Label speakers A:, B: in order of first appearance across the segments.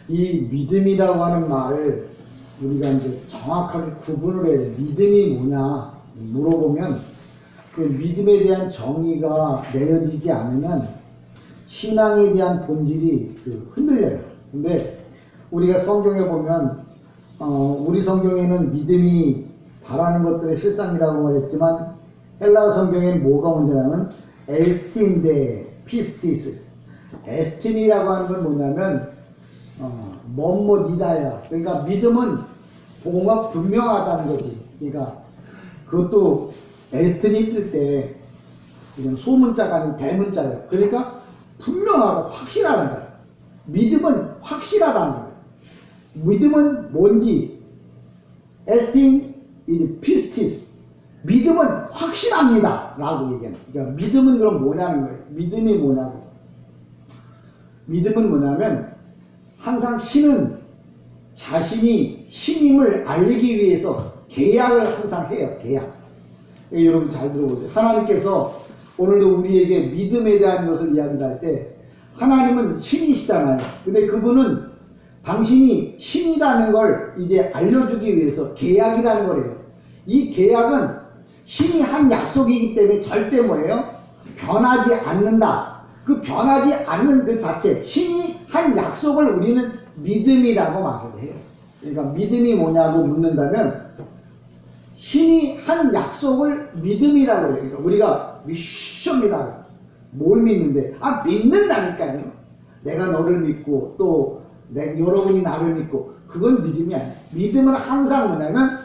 A: 이 믿음이라고 하는 말을 우리가 이제 정확하게 구분을 해야 돼. 믿음이 뭐냐 물어보면 그 믿음에 대한 정의가 내려지지 않으면 신앙에 대한 본질이 흔들려요. 근데 우리가 성경에 보면 우리 성경에는 믿음이 바라는 것들의 실상이라고 말했지만 헬라어 성경에는 뭐가 문제냐면 에스틴 대 피스티스. 에스틴이라고 하는 건 뭐냐면 뭐뭐니다야. 그러니까 믿음은 복음과 분명하다는 거지. 그러니까 그것도 에스틴이 뜰 때 소문자가 아니고 대문자예요. 그러니까 분명하고 확실하는 거예요. 믿음은 확실하다는 거예요. 믿음은 뭔지 에스틴 이제 피스티스. 믿음은 확실합니다 라고 얘기하는 거예요. 그러니까 믿음은 그럼 뭐냐는 거예요. 믿음이 뭐냐고. 믿음은 뭐냐면 항상 신은 자신이 신임을 알리기 위해서 계약을 항상 해요. 계약. 여러분 잘 들어보세요. 하나님께서 오늘도 우리에게 믿음에 대한 것을 이야기를 할 때 하나님은 신이시잖아요. 근데 그분은 당신이 신이라는 걸 이제 알려주기 위해서 계약이라는 거래요. 이 계약은 신이 한 약속이기 때문에 절대 뭐예요? 변하지 않는다. 그 변하지 않는 그 자체, 신이 한 약속을 우리는 믿음이라고 말을 해요. 그러니까 믿음이 뭐냐고 묻는다면 신이 한 약속을 믿음이라고 해요. 그러니까 우리가 믿습니다. 뭘 믿는데? 믿는다니까요. 내가 너를 믿고 또 여러분이 나를 믿고 그건 믿음이 아니에요. 믿음은 항상 뭐냐면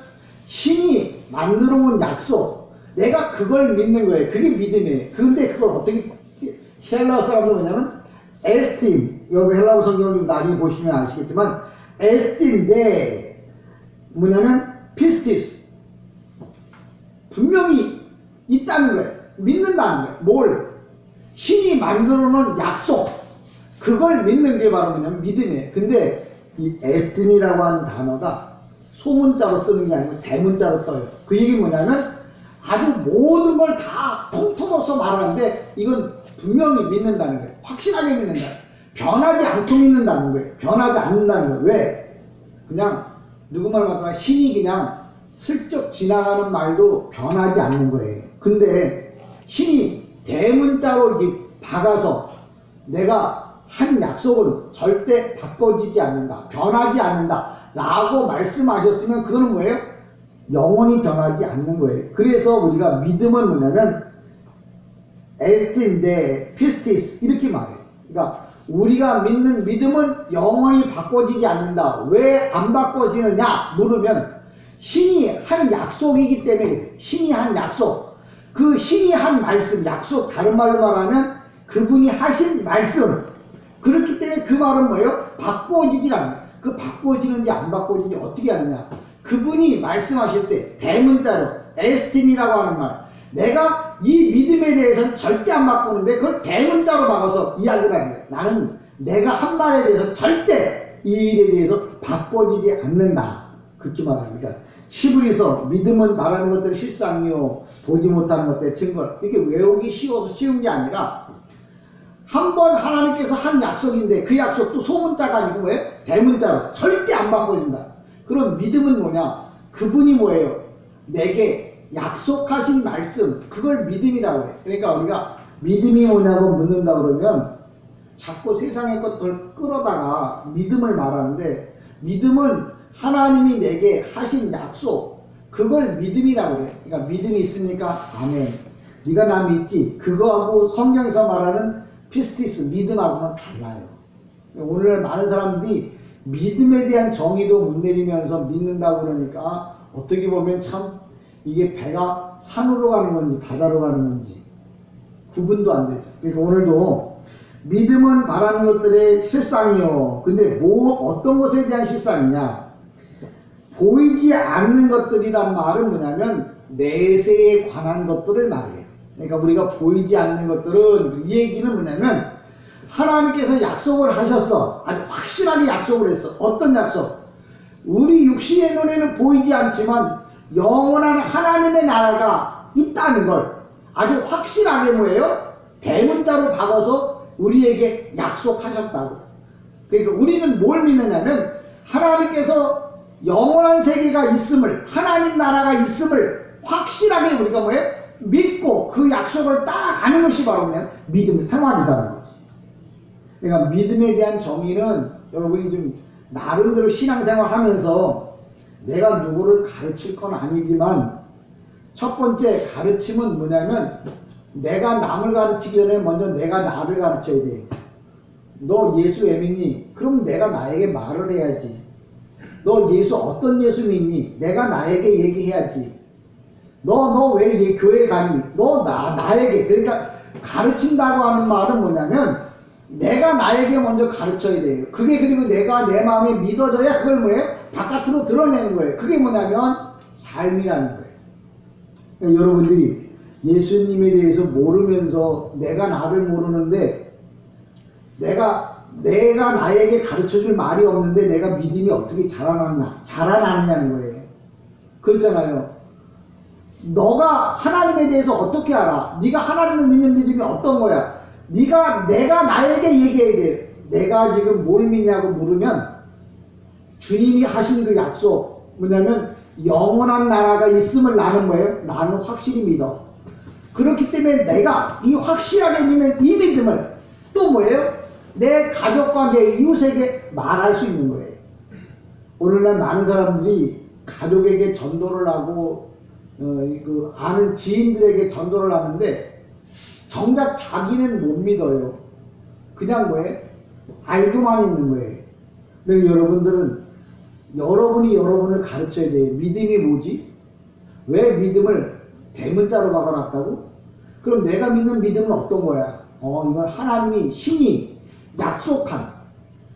A: 신이 만들어 온 약속, 내가 그걸 믿는 거예요. 그게 믿음이에요. 그런데 그걸 어떻게 헬라어 사람은 뭐냐면 에스틴, 여러분 헬라어 성경을 좀 나중에 보시면 아시겠지만 에스틴인데 뭐냐면 피스티스, 분명히 있다는 거예요. 믿는다는 거예요. 뭘? 신이 만들어 놓은 약속, 그걸 믿는 게 바로 뭐냐면 믿음이에요. 근데 이 에스틴이라고 하는 단어가 소문자로 뜨는 게 아니고 대문자로 떠요. 그 얘기는 뭐냐면 아주 모든 걸 다 통틀어서 말하는데 이건 분명히 믿는다는 거예요. 확실하게 믿는다. 변하지 않고 믿는다는 거예요. 변하지 않는다는 거예요. 왜? 그냥 누구 말 같더라 신이 그냥 슬쩍 지나가는 말도 변하지 않는 거예요. 근데 신이 대문자로 이렇게 박아서 내가 한 약속은 절대 바꿔지지 않는다. 변하지 않는다. 라고 말씀하셨으면 그거는 뭐예요? 영원히 변하지 않는 거예요. 그래서 우리가 믿음은 뭐냐면 에스틴 데 피스티스 이렇게 말해요. 그러니까 우리가 믿는 믿음은 영원히 바꿔지지 않는다. 왜 안 바꿔지느냐 물으면 신이 한 약속이기 때문에 그래요. 신이 한 약속, 그 신이 한 말씀, 약속, 다른 말로 말하면 그분이 하신 말씀, 그렇기 때문에 그 말은 뭐예요? 바꿔지질 않아요. 그 바꿔지는지 안 바꿔지는지 어떻게 하느냐, 그분이 말씀하실 때 대문자로 에스틴이라고 하는 말, 내가 이 믿음에 대해서는 절대 안 바꾸는데 그걸 대문자로 박아서 이야기를 하는 거예요. 나는 내가 한 말에 대해서 절대 이 일에 대해서 바꿔지지 않는다. 그렇게 말합니다. 히브리서 믿음은 말하는 것들이 실상이요 보지 못하는 것들의 증거. 이게 외우기 쉬워서 쉬운 게 아니라 한번 하나님께서 한 약속인데 그 약속도 소문자가 아니고 뭐예요? 대문자로 절대 안 바꿔진다. 그럼 믿음은 뭐냐? 그분이 뭐예요? 내게 약속하신 말씀, 그걸 믿음이라고 해요. 그러니까 우리가 믿음이 뭐냐고 묻는다 그러면 자꾸 세상의 것들을 끌어다가 믿음을 말하는데, 믿음은 하나님이 내게 하신 약속, 그걸 믿음이라고 해요. 그러니까 믿음이 있습니까? 아멘. 네가 나 믿지? 그거하고 성경에서 말하는 피스티스, 믿음하고는 달라요. 오늘날 많은 사람들이 믿음에 대한 정의도 못 내리면서 믿는다고 그러니까 어떻게 보면 참 이게 배가 산으로 가는 건지 바다로 가는 건지 구분도 안 되죠. 그러니까 오늘도 믿음은 바라는 것들의 실상이요. 근데 어떤 것에 대한 실상이냐? 보이지 않는 것들이란 말은 뭐냐면 내세에 관한 것들을 말해요. 그러니까 우리가 보이지 않는 것들은, 이 얘기는 뭐냐면 하나님께서 약속을 하셨어. 아주 확실하게 약속을 했어. 어떤 약속? 우리 육신의 눈에는 보이지 않지만 영원한 하나님의 나라가 있다는 걸 아주 확실하게 뭐예요? 대문자로 박아서 우리에게 약속하셨다고. 그러니까 우리는 뭘 믿느냐면 하나님께서 영원한 세계가 있음을, 하나님 나라가 있음을 확실하게 우리가 뭐예요? 믿고 그 약속을 따라가는 것이 바로 그냥 믿음의 생활이라는 거지. 그러니까 믿음에 대한 정의는 여러분이 좀 나름대로 신앙생활 하면서 내가 누구를 가르칠 건 아니지만 첫 번째 가르침은 뭐냐면 내가 남을 가르치기 전에 먼저 내가 나를 가르쳐야 돼. 너 예수 왜 믿니? 그럼 내가 나에게 말을 해야지. 너 예수 어떤 예수 믿니? 내가 나에게 얘기해야지. 너 왜 교회 가니? 너 나에게. 그러니까 가르친다고 하는 말은 뭐냐면 내가 나에게 먼저 가르쳐야 돼요. 그게 그리고 내가 내 마음에 믿어져야 그걸 뭐예요? 바깥으로 드러내는 거예요. 그게 뭐냐면 삶이라는 거예요. 그러니까 여러분들이 예수님에 대해서 모르면서 내가 나를 모르는데 내가 나에게 가르쳐줄 말이 없는데 내가 믿음이 어떻게 자라나느냐는 거예요. 그렇잖아요. 너가 하나님에 대해서 어떻게 알아? 네가 하나님을 믿는 믿음이 어떤 거야? 내가 나에게 얘기해야 돼. 내가 지금 뭘 믿냐고 물으면 주님이 하신 그 약속 뭐냐면 영원한 나라가 있음을 나는 뭐예요? 나는 확실히 믿어. 그렇기 때문에 내가 이 확실하게 믿는 이 믿음을 또 뭐예요? 내 가족과 내 이웃에게 말할 수 있는 거예요. 오늘날 많은 사람들이 가족에게 전도를 하고 그 아는 지인들에게 전도를 하는데 정작 자기는 못 믿어요. 그냥 뭐예요? 알고만 있는 거예요. 그래서 여러분들은 여러분이 여러분을 가르쳐야 돼요. 믿음이 뭐지? 왜 믿음을 대문자로 박아놨다고? 그럼 내가 믿는 믿음은 어떤 거야? 이건 하나님이 신이 약속한.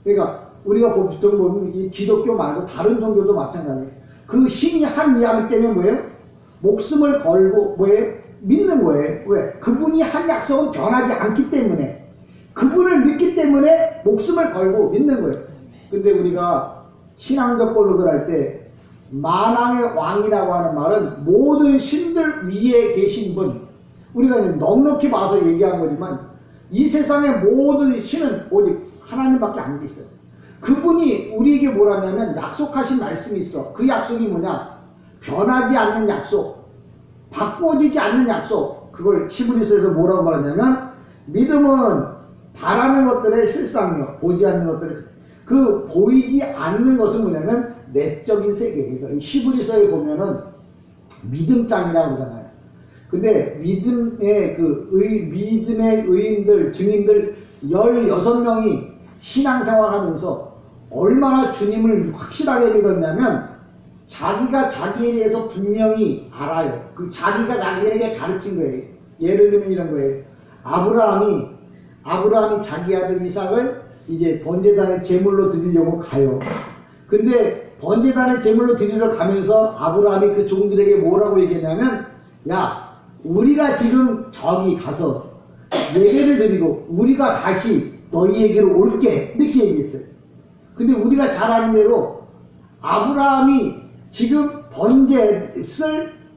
A: 그러니까 우리가 보통 보면 이 기독교 말고 다른 종교도 마찬가지예요. 그 신이 한 이야기 때문에 뭐예요? 목숨을 걸고 뭐예요? 믿는 거예요. 왜? 그분이 한 약속은 변하지 않기 때문에 그분을 믿기 때문에 목숨을 걸고 믿는 거예요. 근데 우리가 신앙적 고백을 할 때 만왕의 왕이라고 하는 말은 모든 신들 위에 계신 분, 우리가 넉넉히 봐서 얘기한 거지만 이 세상의 모든 신은 오직 하나님밖에 안 계세요. 그분이 우리에게 뭐라냐면 약속하신 말씀이 있어. 그 약속이 뭐냐? 변하지 않는 약속, 바꿔지지 않는 약속. 그걸 히브리서에서 뭐라고 말하냐면 믿음은 바라는 것들의 실상이요, 보지 않는 것들의, 그 보이지 않는 것은 뭐냐면 내적인 세계. 그러니까 히브리서에 보면은 믿음장이라고 그러잖아요. 근데 믿음의 믿음의 의인들, 증인들 16명이 신앙생활 하면서 얼마나 주님을 확실하게 믿었냐면 자기가 자기에 대해서 분명히 알아요. 그 자기가 자기에게 가르친 거예요. 예를 들면 이런 거예요. 아브라함이 자기 아들 이삭을 이제 번제단의 제물로 드리려고 가요. 근데 번제단의 제물로 드리러 가면서 아브라함이 그 종들에게 뭐라고 얘기했냐면, 야, 우리가 지금 저기 가서 예배를 드리고 우리가 다시 너희에게로 올게, 이렇게 얘기했어요. 근데 우리가 잘 아는 대로 아브라함이 지금 번제를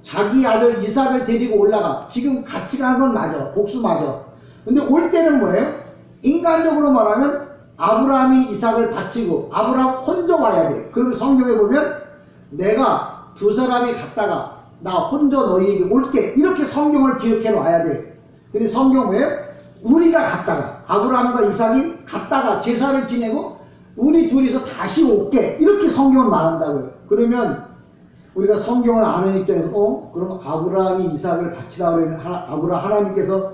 A: 자기 아들 이삭을 데리고 올라가. 지금 같이 가는 건 맞아. 복수 맞아. 근데 올 때는 뭐예요? 인간적으로 말하면 아브라함이 이삭을 바치고 아브라함 혼자 와야 돼. 그러면 성경에 보면 내가 두 사람이 갔다가 나 혼자 너희에게 올게, 이렇게 성경을 기억해 놔야 돼. 근데 성경 뭐예요? 우리가 갔다가, 아브라함과 이삭이 갔다가 제사를 지내고 우리 둘이서 다시 올게, 이렇게 성경을 말한다고요. 그러면 우리가 성경을 아는 입장에서 그럼 아브라함이 이삭을 바치라고 그랬는데 하나님께서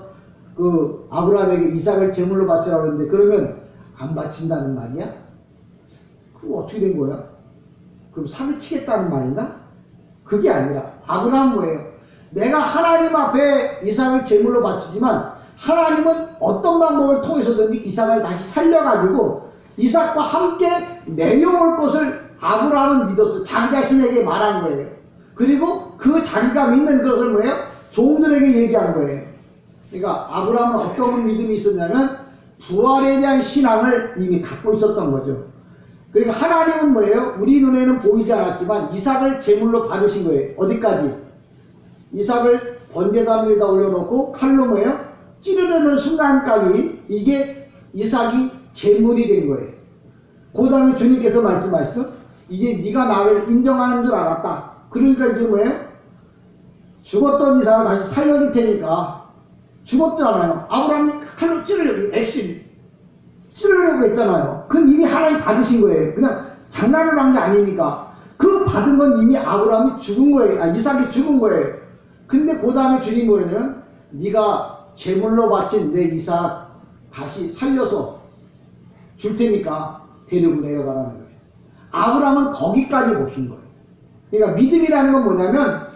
A: 그 아브라함에게 이삭을 제물로 바치라고 그랬는데 그러면 안 바친다는 말이야? 그럼 어떻게 된 거야? 그럼 사기치겠다는 말인가? 그게 아니라 아브라함 뭐예요? 내가 하나님 앞에 이삭을 제물로 바치지만 하나님은 어떤 방법을 통해서든지 이삭을 다시 살려가지고 이삭과 함께 내려올 것을 아브라함은 믿었어. 자기 자신에게 말한 거예요. 그리고 그 자기가 믿는 것을 뭐예요? 종들에게 얘기한 거예요. 그러니까 아브라함은 어떤 믿음이 있었냐면 부활에 대한 신앙을 이미 갖고 있었던 거죠. 그러니까 하나님은 뭐예요? 우리 눈에는 보이지 않았지만 이삭을 제물로 받으신 거예요. 어디까지? 이삭을 번제단 위에다 올려놓고 칼로 뭐예요? 찌르르는 순간까지 이게 이삭이 제물이 된 거예요. 그 다음에 주님께서 말씀하시죠. 이제 네가 나를 인정하는 줄 알았다. 그러니까 이제 뭐예요? 죽었던 이삭을 다시 살려줄 테니까. 죽었잖아요. 아브라함이 칼로 찌르려고, 액션 찌르려고 했잖아요. 그건 이미 하나님 받으신 거예요. 그냥 장난을 한 게 아니니까. 그 받은 건 이미 아브라함이 죽은 거예요. 이삭이 죽은 거예요. 근데 그 다음에 주님이 뭐냐면 네가 제물로 바친 내 이삭 다시 살려서 줄 테니까 데리고 내려가라는 거예요. 아브라함은 거기까지 보신 거예요. 그러니까 믿음이라는 건 뭐냐면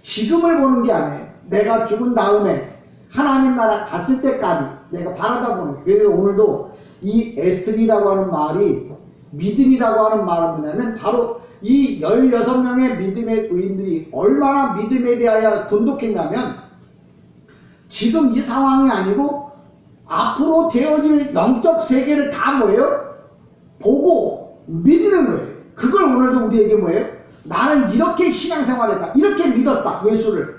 A: 지금을 보는 게 아니에요. 내가 죽은 다음에 하나님 나라 갔을 때까지 내가 바라다 보는 거예요. 그래서 오늘도 이 에스틴이라고 하는 말이 믿음이라고 하는 말은 뭐냐면 바로 이 16명의 믿음의 의인들이 얼마나 믿음에 대하여 돈독했냐면 지금 이 상황이 아니고 앞으로 되어질 영적 세계를 다 뭐예요? 보고 믿는 거예요. 그걸 오늘도 우리에게 뭐예요? 나는 이렇게 신앙생활했다. 이렇게 믿었다. 예수를.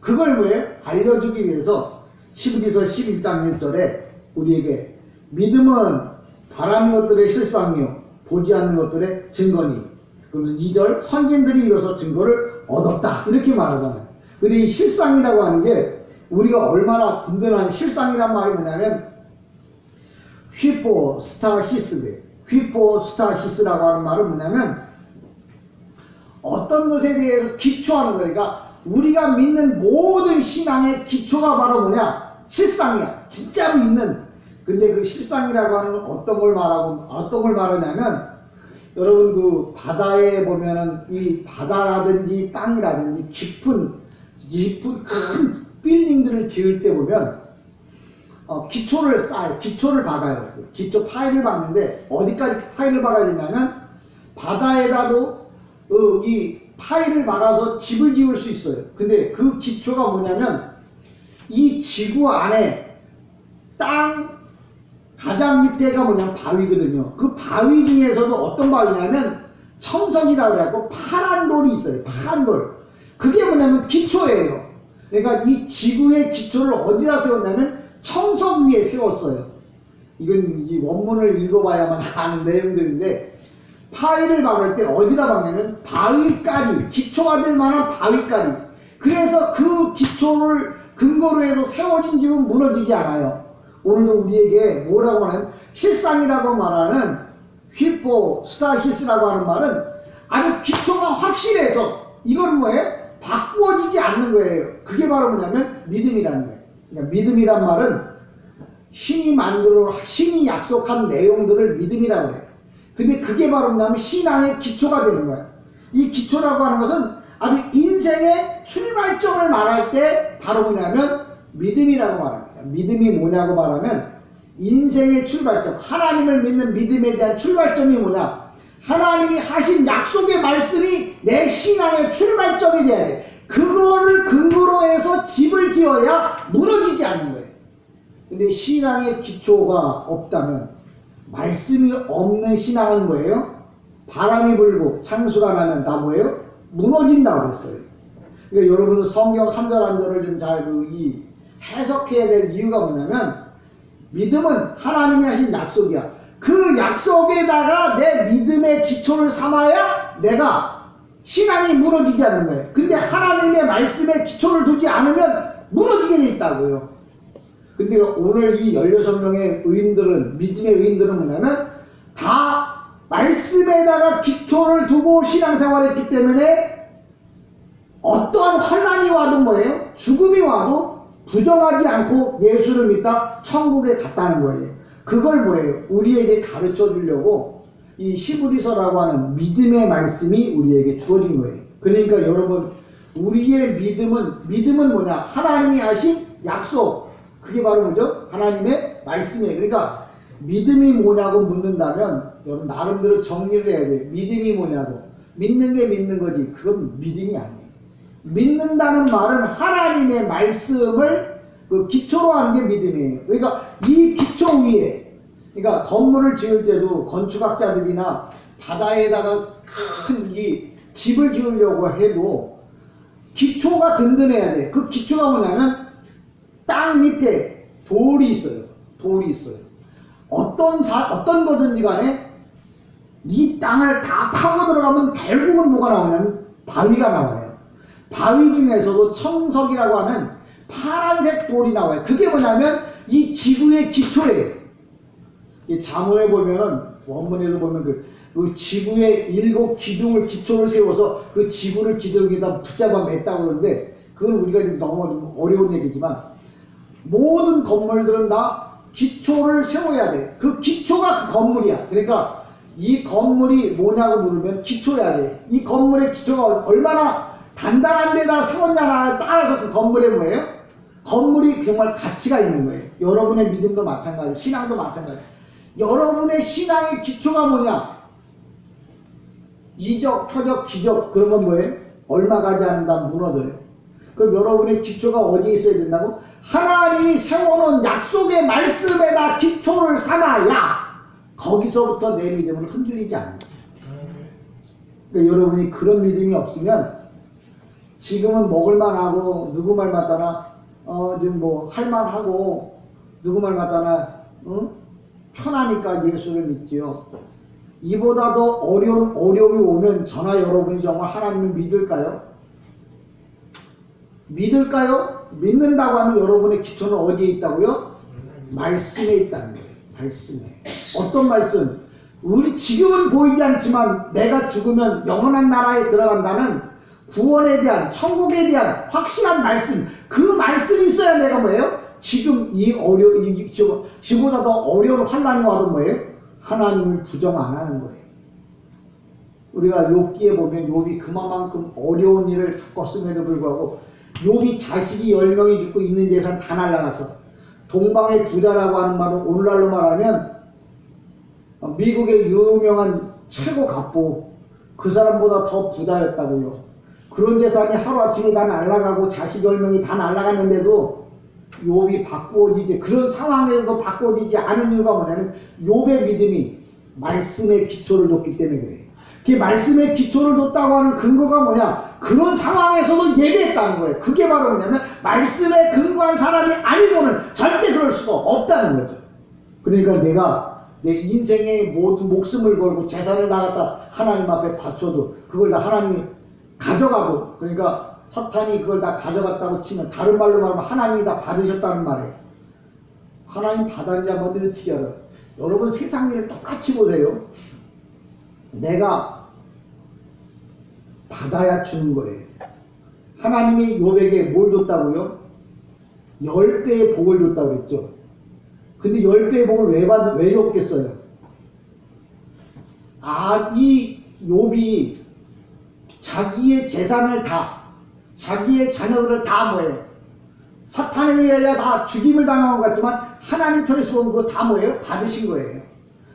A: 그걸 뭐예요? 알려주기 위해서 히브리서 11장 1절에 우리에게 믿음은 바라는 것들의 실상이요 보지 않는 것들의 증거니. 그러면서 2절 선진들이 이뤄서 증거를 얻었다. 이렇게 말하잖아요. 근데 이 실상이라고 하는 게 우리가 얼마나 든든한 실상이란 말이 뭐냐면 휘포스타시스예요. 휘포스타시스라고 하는 말은 뭐냐면 어떤 것에 대해서 기초하는 거니까 우리가 믿는 모든 신앙의 기초가 바로 뭐냐? 실상이야. 진짜로 있는. 근데 그 실상이라고 하는 건 어떤 걸 말하냐면 여러분 그 바다에 보면은 이 바다라든지 땅이라든지 깊은 큰 빌딩들을 지을 때 보면 기초를 쌓아요. 기초를 박아요. 기초 파일을 박는데 어디까지 파일을 박아야 되냐면 바다에다도 이 파일을 박아서 집을 지을 수 있어요. 근데 그 기초가 뭐냐면 이 지구 안에 땅 가장 밑에가 뭐냐면 바위거든요. 그 바위 중에서도 어떤 바위냐면 청석이라고 그래갖고 파란 돌이 있어요. 파란 돌. 그게 뭐냐면 기초예요. 그러니까 이 지구의 기초를 어디다 세웠냐면 청석 위에 세웠어요. 이건 이 원문을 읽어봐야만 아는 내용들인데 파일을 박을 때 어디다 박냐면 바위까지, 기초가 될 만한 바위까지. 그래서 그 기초를 근거로 해서 세워진 집은 무너지지 않아요. 오늘도 우리에게 뭐라고 하는 실상이라고 말하는 휘포스타시스라고 하는 말은 아주 기초가 확실해서 이건 뭐예요? 바꾸어지지 않는 거예요. 그게 바로 뭐냐면 믿음이라는 거예요. 그러니까 믿음이란 말은 신이 약속한 내용들을 믿음이라고 해요. 근데 그게 바로 뭐냐면 신앙의 기초가 되는 거예요. 이 기초라고 하는 것은 아주 인생의 출발점을 말할 때 바로 뭐냐면 믿음이라고 말합니다. 믿음이 뭐냐고 말하면 인생의 출발점, 하나님을 믿는 믿음에 대한 출발점이 뭐냐? 하나님이 하신 약속의 말씀이 내 신앙의 출발점이 돼야 돼. 그거를 근거로 해서 집을 지어야 무너지지 않는 거예요. 근데 신앙의 기초가 없다면 말씀이 없는 신앙은 뭐예요? 바람이 불고 창수가 나면 다 뭐예요? 무너진다고 그랬어요. 그러니까 여러분은 성경 한 절 한 절을 좀 잘 해석해야 될 이유가 뭐냐면 믿음은 하나님이 하신 약속이야. 그 약속에다가 내 믿음의 기초를 삼아야 내가 신앙이 무너지지 않는 거예요. 근데 하나님의 말씀에 기초를 두지 않으면 무너지게 돼 있다고요. 근데 오늘 이 16명의 의인들은, 믿음의 의인들은 뭐냐면 다 말씀에다가 기초를 두고 신앙생활했기 때문에 어떠한 환난이 와도 뭐예요? 죽음이 와도 부정하지 않고 예수를 믿다 천국에 갔다는 거예요. 그걸 뭐예요? 우리에게 가르쳐 주려고 이 히브리서라고 하는 믿음의 말씀이 우리에게 주어진 거예요. 그러니까 여러분, 우리의 믿음은 뭐냐? 하나님이 하신 약속. 그게 바로 뭐죠? 하나님의 말씀이에요. 그러니까 믿음이 뭐냐고 묻는다면 여러분 나름대로 정리를 해야 돼요. 믿음이 뭐냐고. 믿는 게 믿는 거지. 그건 믿음이 아니에요. 믿는다는 말은 하나님의 말씀을 그 기초로 하는 게 믿음이에요. 그러니까 이 기초 위에, 그러니까 건물을 지을 때도 건축학자들이나 바다에다가 큰 이 집을 지으려고 해도 기초가 든든해야 돼. 그 기초가 뭐냐면 땅 밑에 돌이 있어요. 돌이 있어요. 어떤 거든지 간에 이 땅을 다 파고 들어가면 결국은 뭐가 나오냐면 바위가 나와요. 바위 중에서도 청석이라고 하는 파란색 돌이 나와요. 그게 뭐냐면 이 지구의 기초예요. 이 잠언에 보면은 원문에도 보면 그 지구의 7 기둥을 기초를 세워서 그 지구를 기둥에다 붙잡아 맸다고 그러는데 그건 우리가 좀 너무 좀 어려운 얘기지만 모든 건물들은 다 기초를 세워야 돼. 그 기초가 그 건물이야. 그러니까 이 건물이 뭐냐고 물으면 기초야 돼. 이 건물의 기초가 얼마나 단단한 데다 세웠냐에 따라서 그 건물에 뭐예요? 건물이 정말 가치가 있는 거예요. 여러분의 믿음도 마찬가지, 신앙도 마찬가지. 여러분의 신앙의 기초가 뭐냐? 이적, 표적, 기적 그러면 뭐예요? 얼마 가지 않는다 무너져요. 그럼 여러분의 기초가 어디에 있어야 된다고? 하나님이 세워놓은 약속의 말씀에다 기초를 삼아야 거기서부터 내 믿음은 흔들리지 않는 거예요. 그러니까 여러분이 그런 믿음이 없으면 지금은 먹을만하고 누구 말 맞다나 지금 뭐 할만하고 누구 말 맞다나 편하니까 예수를 믿지요. 이보다 더 어려움이 오면 저나 여러분이 정말 하나님을 믿을까요? 믿을까요? 믿는다고 하면 여러분의 기초는 어디에 있다고요? 말씀에 있다는 거예요. 말씀에. 어떤 말씀? 우리 지금은 보이지 않지만 내가 죽으면 영원한 나라에 들어간다는 구원에 대한, 천국에 대한 확실한 말씀, 그 말씀이 있어야 내가 뭐예요? 지금 지금보다 더 어려운 환난이 와도 뭐예요? 하나님을 부정 안 하는 거예요. 우리가 욥기에 보면 욥이 그만큼 어려운 일을 겪었음에도 불구하고 욥이 자식이 10명이 죽고 있는 재산 다 날라갔어. 동방의 부자라고 하는 말은 오늘날로 말하면 미국의 유명한 최고 갑부, 그 사람보다 더 부자였다고요. 그런 재산이 하루아침에 다 날아가고 자식 10명이 다 날아갔는데도 욥이 바꾸어지지, 그런 상황에서도 바꾸어지지 않은 이유가 뭐냐면 욥의 믿음이 말씀의 기초를 뒀기 때문에 그래요. 그 말씀의 기초를 뒀다고 하는 근거가 뭐냐? 그런 상황에서도 예배했다는 거예요. 그게 바로 뭐냐면 말씀에 근거한 사람이 아니고는 절대 그럴 수가 없다는 거죠. 그러니까 내가 내 인생의 모든 목숨을 걸고 재산을 나갔다 하나님 앞에 바쳐도 그걸 다 하나님이 가져가고, 그러니까 사탄이 그걸 다 가져갔다고 치면 다른 말로 말하면 하나님이 다 받으셨다는 말이에요. 하나님 받았는지 한번 어떻게 알아요? 여러분 세상 일을 똑같이 보세요. 내가 받아야 주는 거예요. 하나님이 욥에게 뭘 줬다고요? 10배의 복을 줬다고 그랬죠. 근데 10배의 복을 왜 줬겠어요? 이 욥이 자기의 재산을 다, 자기의 자녀들을 다 뭐예요? 사탄에 의하여 다 죽임을 당한 것 같지만 하나님 편에서 보면 그거 다 뭐예요? 받으신 거예요.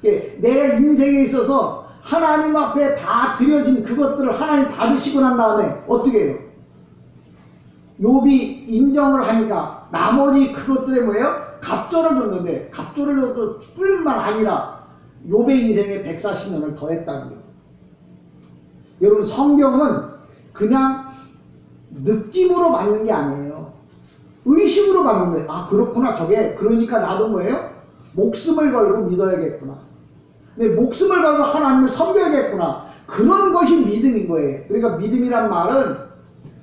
A: 내 인생에 있어서 하나님 앞에 다 드려진 그것들을 하나님 받으시고 난 다음에 어떻게 해요? 욥이 인정을 하니까 나머지 그것들에 뭐예요? 갑절을 줬는데, 갑절을 줬을 뿐만 아니라 욥의 인생에 140년을 더했다고요. 여러분 성경은 그냥 느낌으로 받는 게 아니에요. 의식으로 받는 거예요. 아 그렇구나, 저게 그러니까 나도 뭐예요? 목숨을 걸고 믿어야겠구나. 내 목숨을 걸고 하나님을 섬겨야겠구나. 그런 것이 믿음인 거예요. 그러니까 믿음이란 말은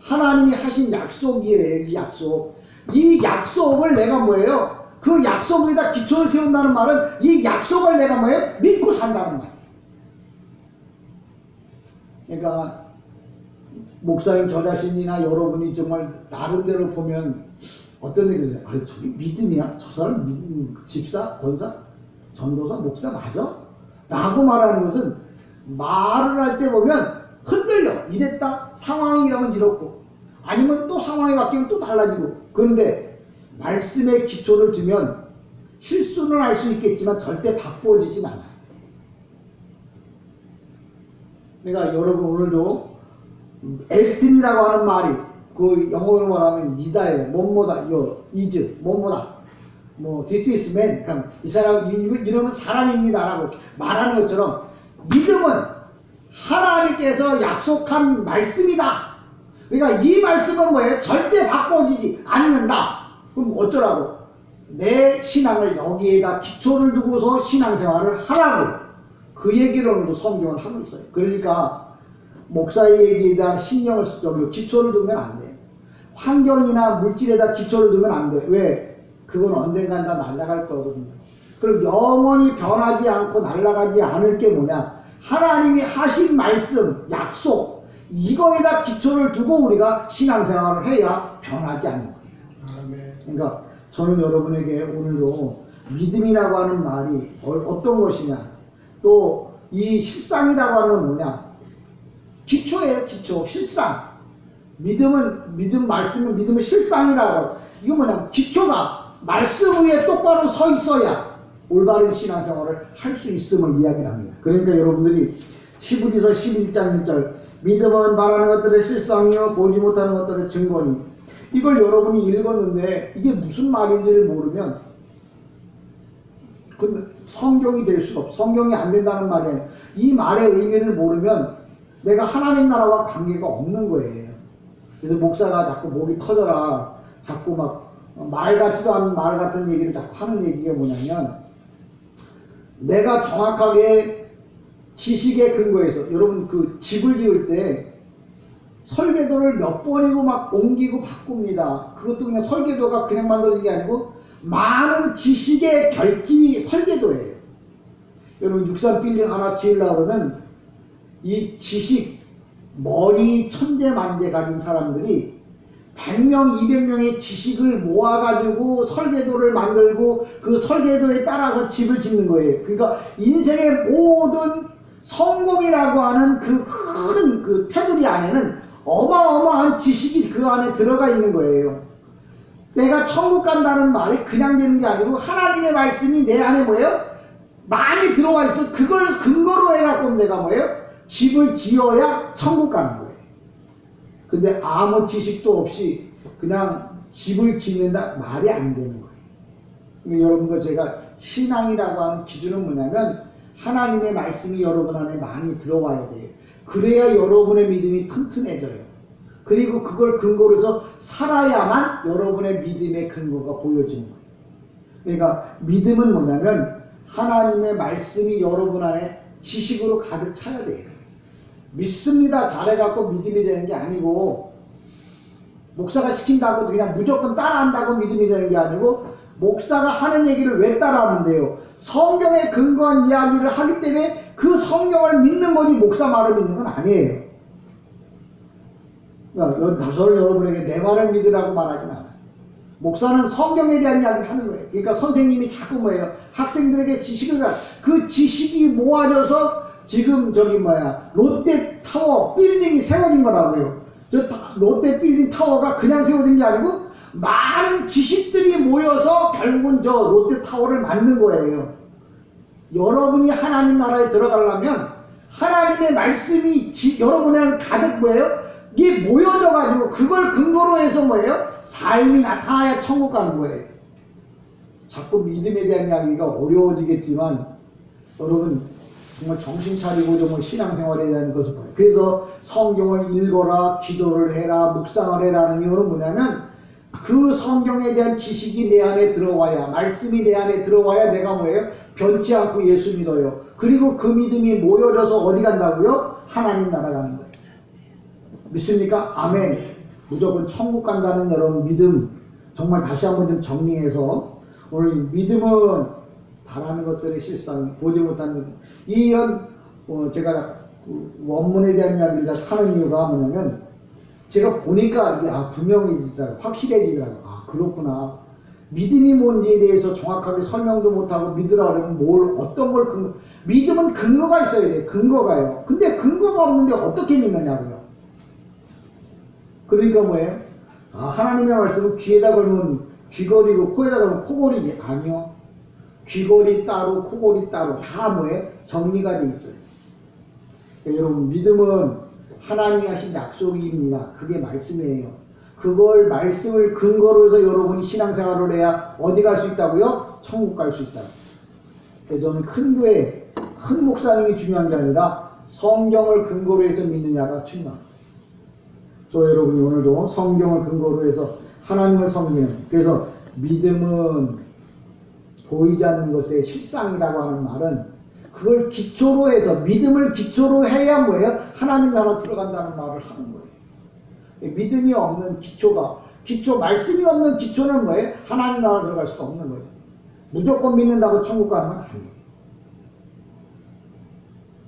A: 하나님이 하신 약속이에요. 이 약속. 이 약속을 내가 뭐예요? 그 약속에다 기초를 세운다는 말은 이 약속을 내가 뭐예요? 믿고 산다는 말이에요. 그러니까 목사인 저 자신이나 여러분이 정말 나름대로 보면 어떤 얘기를 해요? 아 저게 믿음이야? 저 사람 집사, 권사, 전도사, 목사 맞아? 라고 말하는 것은 말을 할 때 보면 흔들려. 이랬다? 상황이 이러면 이렇고 아니면 또 상황이 바뀌면 또 달라지고. 그런데 말씀에 기초를 두면 실수는 할 수 있겠지만 절대 바꾸어지진 않아요. 그러니까 여러분 오늘도 에스틴이라고 하는 말이 그 영어로 말하면 이다예요. 뭐뭐다, 이즈, 뭐뭐다. 뭐 this is man. 그럼 이 사람 이러면 사람입니다라고 말하는 것처럼 믿음은 하나님께서 약속한 말씀이다. 그러니까 이 말씀은 뭐예요? 절대 바꿔지지 않는다. 그럼 어쩌라고? 내 신앙을 여기에다 기초를 두고서 신앙생활을 하라고. 그 얘기를 오늘도 성경을 하고 있어요. 그러니까 목사의 얘기에 대한 신경을 쓰죠. 기초를 두면 안 돼. 환경이나 물질에다 기초를 두면 안 돼. 왜? 그건 언젠간 다 날아갈 거거든요. 그럼 영원히 변하지 않고 날아가지 않을 게 뭐냐? 하나님이 하신 말씀, 약속, 이거에다 기초를 두고 우리가 신앙생활을 해야 변하지 않는 거예요. 그러니까 저는 여러분에게 오늘도 믿음이라고 하는 말이 어떤 것이냐, 또 이 실상이라고 하는 건 뭐냐? 기초예요. 기초, 실상. 믿음 말씀은 믿음은 실상이라고. 이거 뭐냐? 기초가 말씀 위에 똑바로 서 있어야 올바른 신앙생활을 할 수 있음을 이야기를 합니다. 그러니까 여러분들이 히브리서 11장 1절 믿음은 바라는 것들의 실상이요 보지 못하는 것들의 증거니, 이걸 여러분이 읽었는데 이게 무슨 말인지를 모르면 성경이 될 수가 없어. 성경이 안 된다는 말이에요. 이 말의 의미를 모르면 내가 하나님 나라와 관계가 없는 거예요. 그래서 목사가 자꾸 목이 터져라, 자꾸 막 말 같지도 않은 말 같은 얘기를 자꾸 하는 얘기가 뭐냐면, 내가 정확하게 지식에 근거해서, 여러분 그 집을 지을 때 설계도를 몇 번이고 막 옮기고 바꿉니다. 그것도 그냥 설계도가 그냥 만들어진 게 아니고 많은 지식의 결집이 설계도예요. 여러분 63 빌딩 하나 지으려고 그러면 이 지식, 머리 천재만재 가진 사람들이 100명, 200명의 지식을 모아가지고 설계도를 만들고 그 설계도에 따라서 집을 짓는 거예요. 그러니까 인생의 모든 성공이라고 하는 그 큰 그 테두리 안에는 어마어마한 지식이 그 안에 들어가 있는 거예요. 내가 천국 간다는 말이 그냥 되는 게 아니고 하나님의 말씀이 내 안에 뭐예요? 많이 들어와 있어. 그걸 근거로 해갖고 내가 뭐예요? 집을 지어야 천국 가는 거예요. 근데 아무 지식도 없이 그냥 집을 짓는다? 말이 안 되는 거예요. 여러분과 제가 신앙이라고 하는 기준은 뭐냐면 하나님의 말씀이 여러분 안에 많이 들어와야 돼요. 그래야 여러분의 믿음이 튼튼해져요. 그리고 그걸 근거로 해서 살아야만 여러분의 믿음의 근거가 보여지는 거예요. 그러니까 믿음은 뭐냐면 하나님의 말씀이 여러분 안에 지식으로 가득 차야 돼요. 믿습니다 잘해갖고 믿음이 되는 게 아니고, 목사가 시킨다고 그냥 무조건 따라한다고 믿음이 되는 게 아니고, 목사가 하는 얘기를 왜 따라하는데요? 성경에 근거한 이야기를 하기 때문에 그 성경을 믿는 거지 목사 말을 믿는 건 아니에요. 그러니까 저는 여러분에게 내 말을 믿으라고 말하진 않아요. 목사는 성경에 대한 이야기를 하는 거예요. 그러니까 선생님이 자꾸 뭐예요? 학생들에게 지식을 그 지식이 모아져서 지금 롯데타워 빌딩이 세워진 거라고요. 저 롯데 빌딩 타워가 그냥 세워진 게 아니고 많은 지식들이 모여서 결국은 저 롯데타워를 만든 거예요. 여러분이 하나님 나라에 들어가려면 하나님의 말씀이 여러분에는 가득 뭐예요? 이게 모여져 가지고 그걸 근거로 해서 뭐예요? 삶이 나타나야 천국 가는 거예요. 자꾸 믿음에 대한 이야기가 어려워지겠지만 여러분 정말 정신 차리고 정말 신앙생활에 대한 것을 봐요. 그래서 성경을 읽어라, 기도를 해라, 묵상을 해라는 이유는 뭐냐면 그 성경에 대한 지식이 내 안에 들어와야, 말씀이 내 안에 들어와야 내가 뭐예요? 변치 않고 예수 믿어요. 그리고 그 믿음이 모여져서 어디 간다고요? 하나님 나라 가는 거예요. 믿습니까? 아멘. 무조건 천국 간다는 여러분 믿음 정말 다시 한번 좀 정리해서, 오늘 믿음은 바라는 것들의 실상이 보지 못하는 제가 원문에 대한 이야기를 하는 이유가 뭐냐면 제가 보니까 이게 분명해지더라고요. 확실해지더라고요. 그렇구나. 믿음이 뭔지에 대해서 정확하게 설명도 못하고 믿으라 그러면 어떤 걸 믿음은 근거가 있어야 돼요. 근거가요. 근데 근거가 없는데 어떻게 믿느냐고요. 그러니까 뭐예요? 하나님의 말씀은 귀에다 걸면 귀걸이고 코에다 걸면 코걸이지. 아니요. 귀걸이 따로 코걸이 따로 다 뭐예요? 정리가 돼 있어요. 그러니까 여러분 믿음은 하나님이 하신 약속입니다. 그게 말씀이에요. 그걸 말씀을 근거로 해서 여러분이 신앙생활을 해야 어디 갈 수 있다고요? 천국 갈 수 있다고. 그래서 저는 큰 교회, 큰 목사님이 중요한 게 아니라 성경을 근거로 해서 믿느냐가 중요합니다. 저 여러분이 오늘도 성경을 근거로 해서 하나님을 섬기는, 그래서 믿음은 보이지 않는 것의 실상이라고 하는 말은 그걸 기초로 해서 믿음을 기초로 해야 뭐예요? 하나님 나라 들어간다는 말을 하는 거예요. 믿음이 없는 기초 말씀이 없는 기초는 뭐예요? 하나님 나라 들어갈 수가 없는 거예요. 무조건 믿는다고 천국 가는 건 아니에요.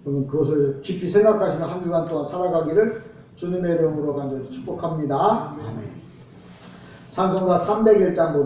A: 그러면 그것을 깊이 생각하시며 한 주간 동안 살아가기를 주님의 이름으로 간절히 축복합니다. 아멘. 찬송가 301장 보도록